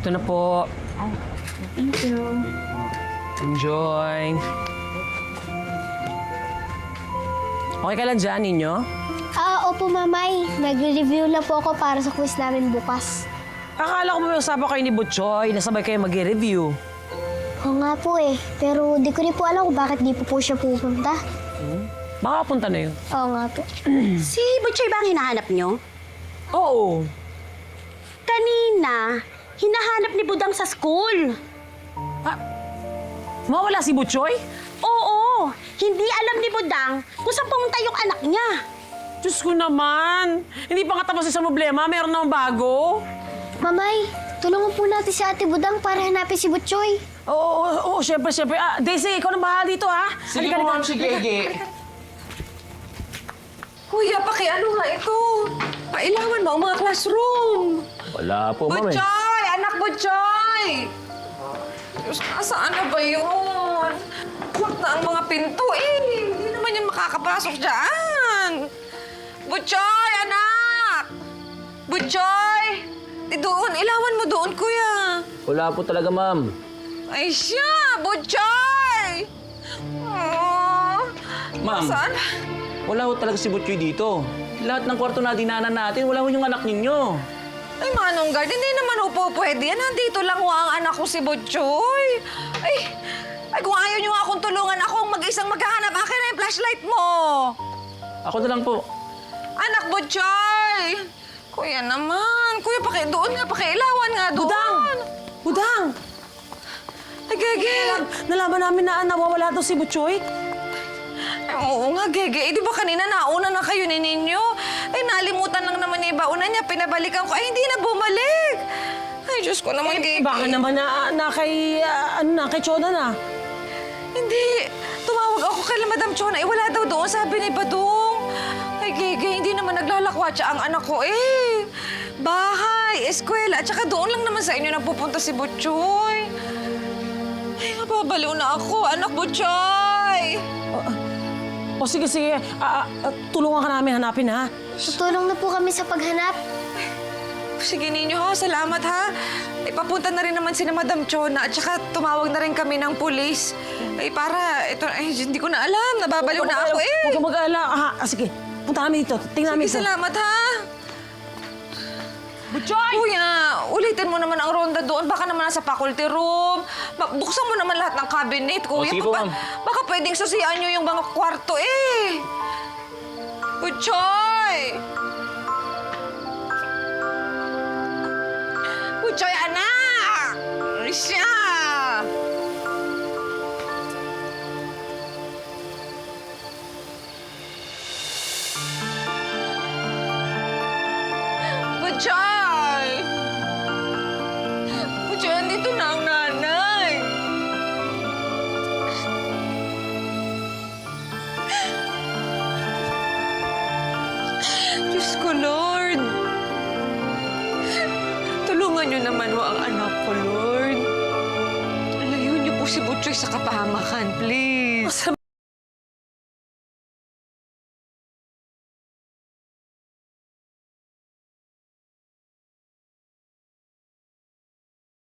Ito na po. Thank you. Enjoy. Okay ka lang dyan, ninyo? Opo, Mamay. Nag-review lang po ako para sa quiz namin bukas. Akala ko may usapan kayo ni Butchoy, nasabay kayo mag-review. Oo nga po eh. Pero di ko rin po alam kung bakit di po siya pupunta. Baka punta na yun. Oo nga po. Si Butchoy ba ang hinahanap nyo? Oo. Kanina, hinahanap ni Budang sa school. Mawala si Butchoy? Oo, hindi alam ni Budang kung saan pumunta yung anak niya. Diyos ko naman. Hindi pa nga tapos sa problema, meron namang bago. Mamay, tulungan po natin si Ate Budang para hanapin si Butchoy. Oo, syempre. Daisy, ikaw na bahala dito, ha? Sige po, ma'am, sige. Kuya, pakiano nga ito? Pailawan mo ang mga classroom. Wala po, ma'am eh. Butchoy! Anak Butchoy! Diyos, nasaan na ba yun? Lock na ang mga pinto eh. Hindi naman yan makakapasok dyan. Butchoy, anak! Butchoy! Doon, ilawan mo doon, kuya. Wala po talaga, ma'am. Ay siya! Butchoy! Oh, Ma'am. saan? Wala po talaga si Butchoy dito. Lahat ng kwarto na dinanan natin, wala po yung anak ninyo. Ay, Manong Guard, hindi naman po pwede yan. Nandito lang ho ang anak ko si Butchoy. Ay, kung ayaw niyo nga akong tulungan, akong mag-isang maghahanap. Akin na yung flashlight mo. Ako na lang po. Anak Butchoy! Kuya naman. Kuya, doon nga, pakiilawan nga doon. Budang! Ay, Gege. Nalaman namin na nawawala daw si Butchoy. Ay, oo nga, Gege. Eh, di ba kanina nauna na kayo ni Ninyo? Ay, nalimutan lang naman niya ibauna niya. Pinabalikan ko. Ay, hindi na bumalik. Ay, Diyos ko naman, Gege. Baka naman na kay, kay Chona na. Hindi. Tumawag ako kay Madam Chona. Eh, wala daw doon, sabi ni Badong. Ay, Gege, hindi naman naglalakwatsa ang anak ko eh. Bahay, eskwela, at saka doon lang naman sa inyo napupunta si Butchoy. Ay, mababaliw na ako, anak Butchoy. O sige. Tulungan ka namin hanapin, ha? Tutulong na po kami sa paghanap. Sige ninyo ha, salamat ha. Ipapunta na rin naman si na Madam Chona at saka tumawag na rin kami ng pulis. Ay, para, hindi ko na alam, nababaliw na ako eh. Huwag kang mag-alala. Sige, punta namin dito. Tingnan namin Sige, ito. salamat ha. Butchoy! Kuya, ulitin mo naman ang ronda doon. Baka naman nasa faculty room. Buksan mo naman lahat ng cabinet, kuya. sige po, ma'am. Baka pwedeng susian nyo yung mga kwarto eh. Butchoy! Butchoy, anak! Ano siya? Butchoy! Butchoy, andito na ang nanay. Diyos ko, Lord. Tulungan niyo naman ho ang anak ko, Lord. Layo niyo po si Butchoy sa kapahamakan, please.